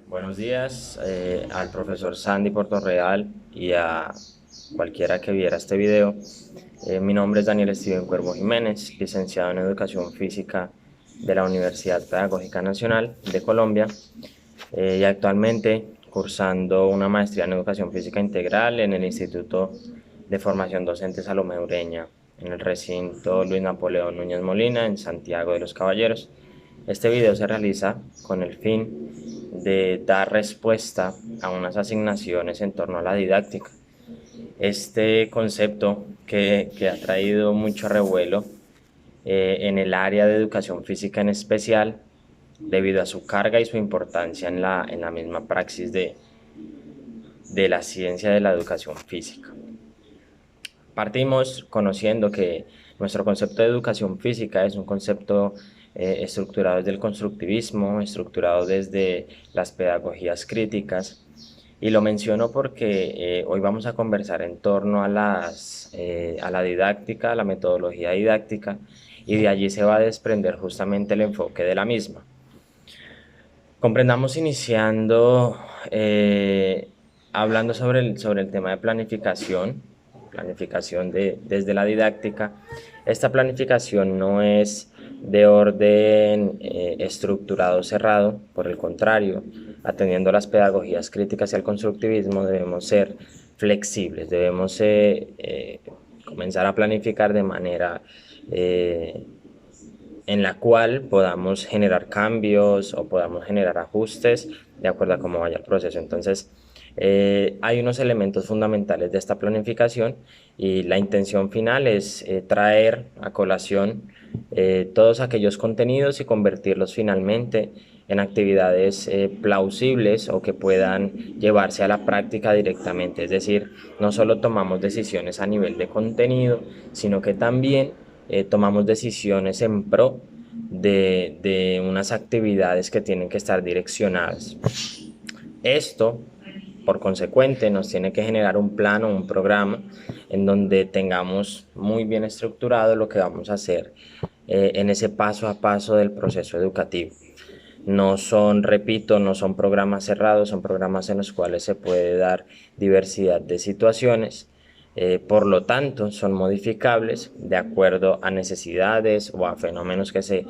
Buenos días al profesor Sandy Portorreal y a cualquiera que viera este video. Mi nombre es Daniel Steven Cuervo Jiménez, licenciado en Educación Física de la Universidad Pedagógica Nacional de Colombia y actualmente cursando una maestría en Educación Física Integral en el Instituto de Formación Docente Salomé Ureña, en el recinto Luis Napoleón Núñez Molina, en Santiago de los Caballeros. Este video se realiza con el fin de dar respuesta a unas asignaciones en torno a la didáctica. Este concepto que ha traído mucho revuelo en el área de educación física en especial, debido a su carga y su importancia en la misma praxis de la ciencia de la educación física. Partimos conociendo que nuestro concepto de educación física es un concepto estructurado desde el constructivismo, estructurado desde las pedagogías críticas, y lo menciono porque hoy vamos a conversar en torno a la didáctica, a la metodología didáctica, y de allí se va a desprender justamente el enfoque de la misma. Comprendamos iniciando hablando sobre el tema de planificación desde la didáctica. Esta planificación no es de orden estructurado cerrado, por el contrario, atendiendo a las pedagogías críticas y al constructivismo, debemos ser flexibles, debemos comenzar a planificar de manera en la cual podamos generar cambios o podamos generar ajustes de acuerdo a cómo vaya el proceso. Entonces, hay unos elementos fundamentales de esta planificación y la intención final es traer a colación todos aquellos contenidos y convertirlos finalmente en actividades plausibles o que puedan llevarse a la práctica directamente. Es decir, no solo tomamos decisiones a nivel de contenido, sino que también tomamos decisiones en pro de unas actividades que tienen que estar direccionadas. Esto, por consecuente, nos tiene que generar un plan o un programa en donde tengamos muy bien estructurado lo que vamos a hacer en ese paso a paso del proceso educativo. No son, repito, no son programas cerrados, son programas en los cuales se puede dar diversidad de situaciones. Por lo tanto, son modificables de acuerdo a necesidades o a fenómenos que se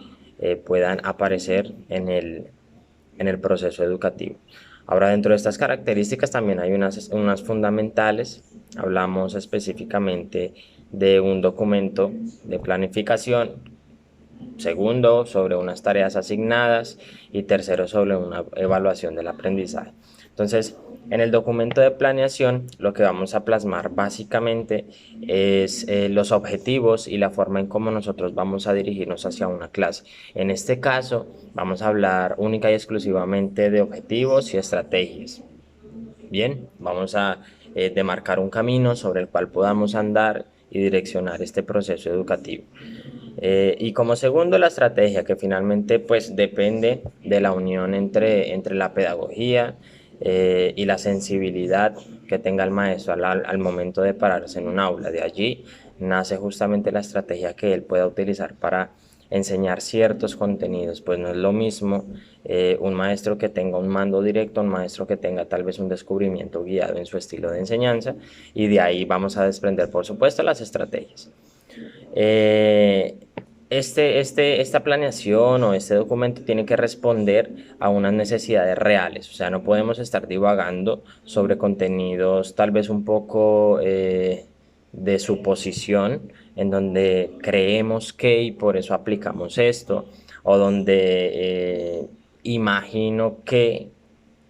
puedan aparecer en el proceso educativo. Ahora, dentro de estas características también hay unas fundamentales. Hablamos específicamente de un documento de planificación, segundo, sobre unas tareas asignadas, y tercero, sobre una evaluación del aprendizaje. Entonces, en el documento de planeación, lo que vamos a plasmar básicamente es los objetivos y la forma en cómo nosotros vamos a dirigirnos hacia una clase. En este caso, vamos a hablar única y exclusivamente de objetivos y estrategias. Bien, vamos a demarcar un camino sobre el cual podamos andar y direccionar este proceso educativo. Y como segundo, la estrategia, que finalmente pues depende de la unión entre la pedagogía y la sensibilidad que tenga el maestro al momento de pararse en un aula. De allí nace justamente la estrategia que él pueda utilizar para enseñar ciertos contenidos. Pues no es lo mismo un maestro que tenga un mando directo, un maestro que tenga tal vez un descubrimiento guiado en su estilo de enseñanza, y de ahí vamos a desprender, por supuesto, las estrategias. Eh, esta planeación o este documento tiene que responder a unas necesidades reales. O sea, no podemos estar divagando sobre contenidos tal vez un poco de suposición, en donde creemos que y por eso aplicamos esto, o donde imagino que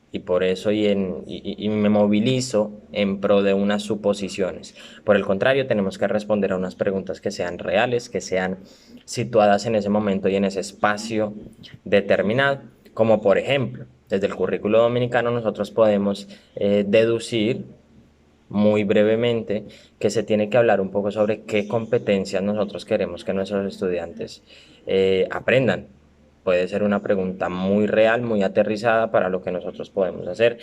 y por eso y me movilizo en pro de unas suposiciones. Por el contrario, tenemos que responder a unas preguntas que sean reales, que sean situadas en ese momento y en ese espacio determinado, como por ejemplo, desde el currículo dominicano nosotros podemos deducir muy brevemente que se tiene que hablar un poco sobre qué competencias nosotros queremos que nuestros estudiantes aprendan. Puede ser una pregunta muy real, muy aterrizada para lo que nosotros podemos hacer.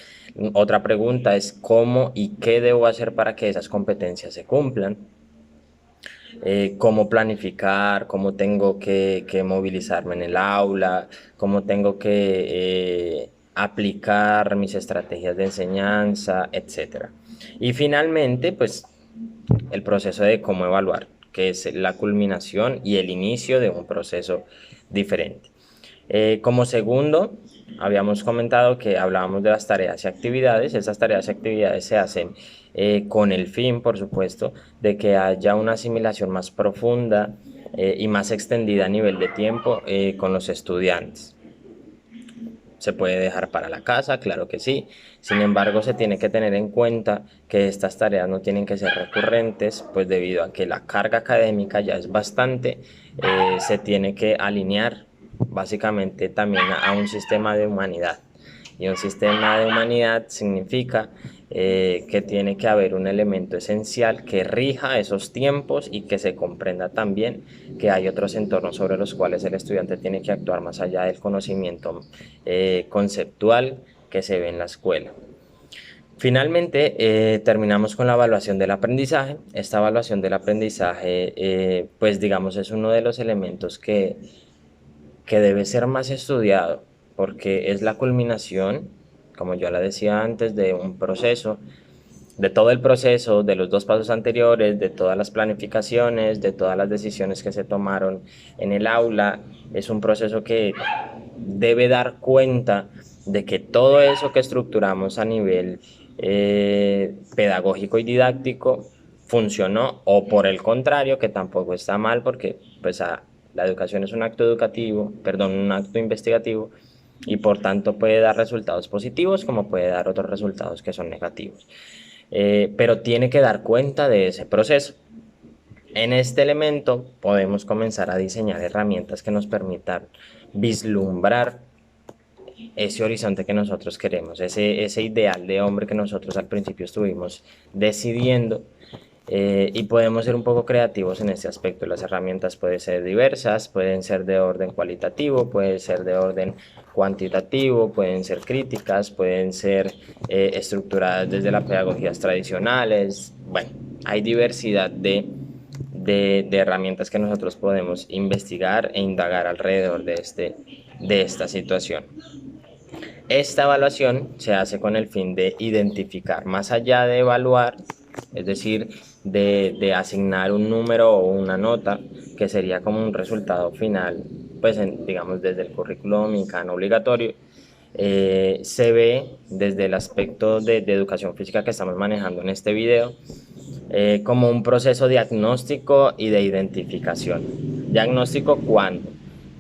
Otra pregunta es cómo y qué debo hacer para que esas competencias se cumplan. Cómo planificar, cómo tengo que movilizarme en el aula, cómo tengo que aplicar mis estrategias de enseñanza, etcétera. Y finalmente, pues el proceso de cómo evaluar, que es la culminación y el inicio de un proceso diferente. Como segundo, habíamos comentado que hablábamos de las tareas y actividades. Esas tareas y actividades se hacen con el fin, por supuesto, de que haya una asimilación más profunda y más extendida a nivel de tiempo con los estudiantes. Se puede dejar para la casa, claro que sí. Sin embargo, se tiene que tener en cuenta que estas tareas no tienen que ser recurrentes, pues debido a que la carga académica ya es bastante, se tiene que alinear básicamente también a un sistema de humanidad. Y un sistema de humanidad significa que tiene que haber un elemento esencial que rija esos tiempos y que se comprenda también que hay otros entornos sobre los cuales el estudiante tiene que actuar más allá del conocimiento conceptual que se ve en la escuela. Finalmente, terminamos con la evaluación del aprendizaje. Esta evaluación del aprendizaje, pues digamos, es uno de los elementos que debe ser más estudiado, porque es la culminación, como yo la decía antes, de un proceso, de todo el proceso, de los dos pasos anteriores, de todas las planificaciones, de todas las decisiones que se tomaron en el aula. Es un proceso que debe dar cuenta de que todo eso que estructuramos a nivel pedagógico y didáctico funcionó, o por el contrario, que tampoco está mal, porque pues la educación es un acto educativo, perdón, un acto investigativo, y por tanto puede dar resultados positivos como puede dar otros resultados que son negativos. Pero tiene que dar cuenta de ese proceso. En este elemento podemos comenzar a diseñar herramientas que nos permitan vislumbrar ese horizonte que nosotros queremos, ese ideal de hombre que nosotros al principio estuvimos decidiendo. Y podemos ser un poco creativos en este aspecto. Las herramientas pueden ser diversas, pueden ser de orden cualitativo, pueden ser de orden cuantitativo, pueden ser críticas, pueden ser estructuradas desde las pedagogías tradicionales. Bueno, hay diversidad de herramientas que nosotros podemos investigar e indagar alrededor de esta situación. Esta evaluación se hace con el fin de identificar, más allá de evaluar, es decir, de asignar un número o una nota, que sería como un resultado final, pues digamos desde el currículo dominicano obligatorio. Se ve desde el aspecto de educación física que estamos manejando en este video, como un proceso diagnóstico y de identificación. ¿Diagnóstico cuándo?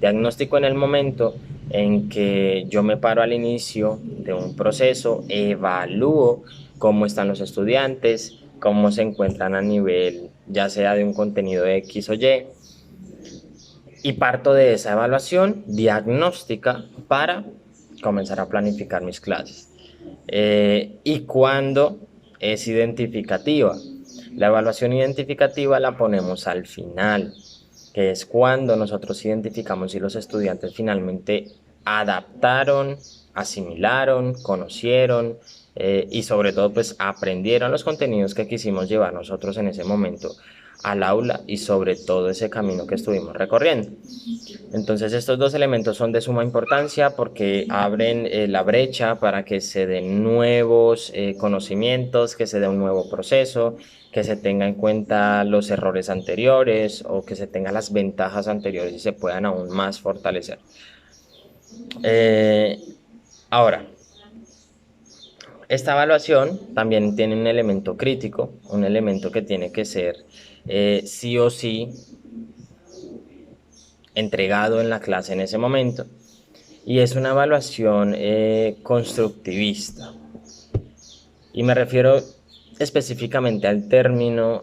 Diagnóstico en el momento en que yo me paro al inicio de un proceso, evalúo cómo están los estudiantes, cómo se encuentran a nivel ya sea de un contenido X o Y, y parto de esa evaluación diagnóstica para comenzar a planificar mis clases. Y cuando es identificativa, la evaluación identificativa la ponemos al final, que es cuando nosotros identificamos si los estudiantes finalmente adaptaron, asimilaron, conocieron y sobre todo pues aprendieron los contenidos que quisimos llevar nosotros en ese momento al aula y sobre todo ese camino que estuvimos recorriendo. Entonces estos dos elementos son de suma importancia porque abren la brecha para que se den nuevos conocimientos, que se dé un nuevo proceso, que se tenga en cuenta los errores anteriores o que se tengan las ventajas anteriores y se puedan aún más fortalecer. Ahora, esta evaluación también tiene un elemento crítico, un elemento que tiene que ser sí o sí entregado en la clase en ese momento, y es una evaluación constructivista. Y me refiero específicamente al término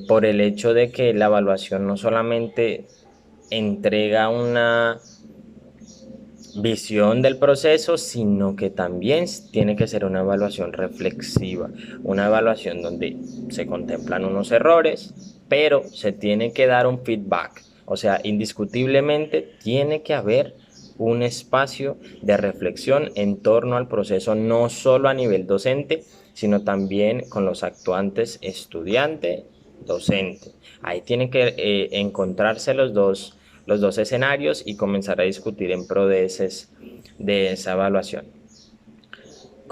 por el hecho de que la evaluación no solamente entrega una visión del proceso, sino que también tiene que ser una evaluación reflexiva, una evaluación donde se contemplan unos errores, pero se tiene que dar un feedback. O sea, indiscutiblemente tiene que haber un espacio de reflexión en torno al proceso, no solo a nivel docente, sino también con los actuantes estudiante, docente. Ahí tienen que encontrarse los dos escenarios y comenzar a discutir en pro de esa evaluación.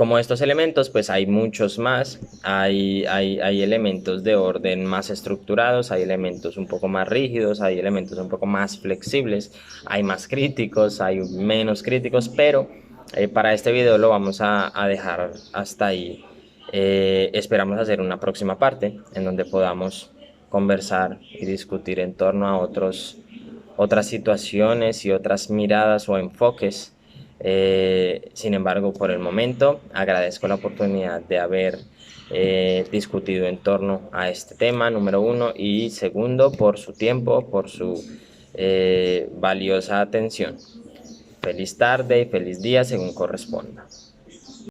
Como estos elementos, pues hay muchos más, hay elementos de orden más estructurados, hay elementos un poco más rígidos, hay elementos un poco más flexibles, hay más críticos, hay menos críticos, pero para este video lo vamos a dejar hasta ahí. Esperamos hacer una próxima parte en donde podamos conversar y discutir en torno a otras situaciones y otras miradas o enfoques. Sin embargo, por el momento agradezco la oportunidad de haber discutido en torno a este tema, número uno, y segundo, por su tiempo, por su valiosa atención. Feliz tarde y feliz día según corresponda.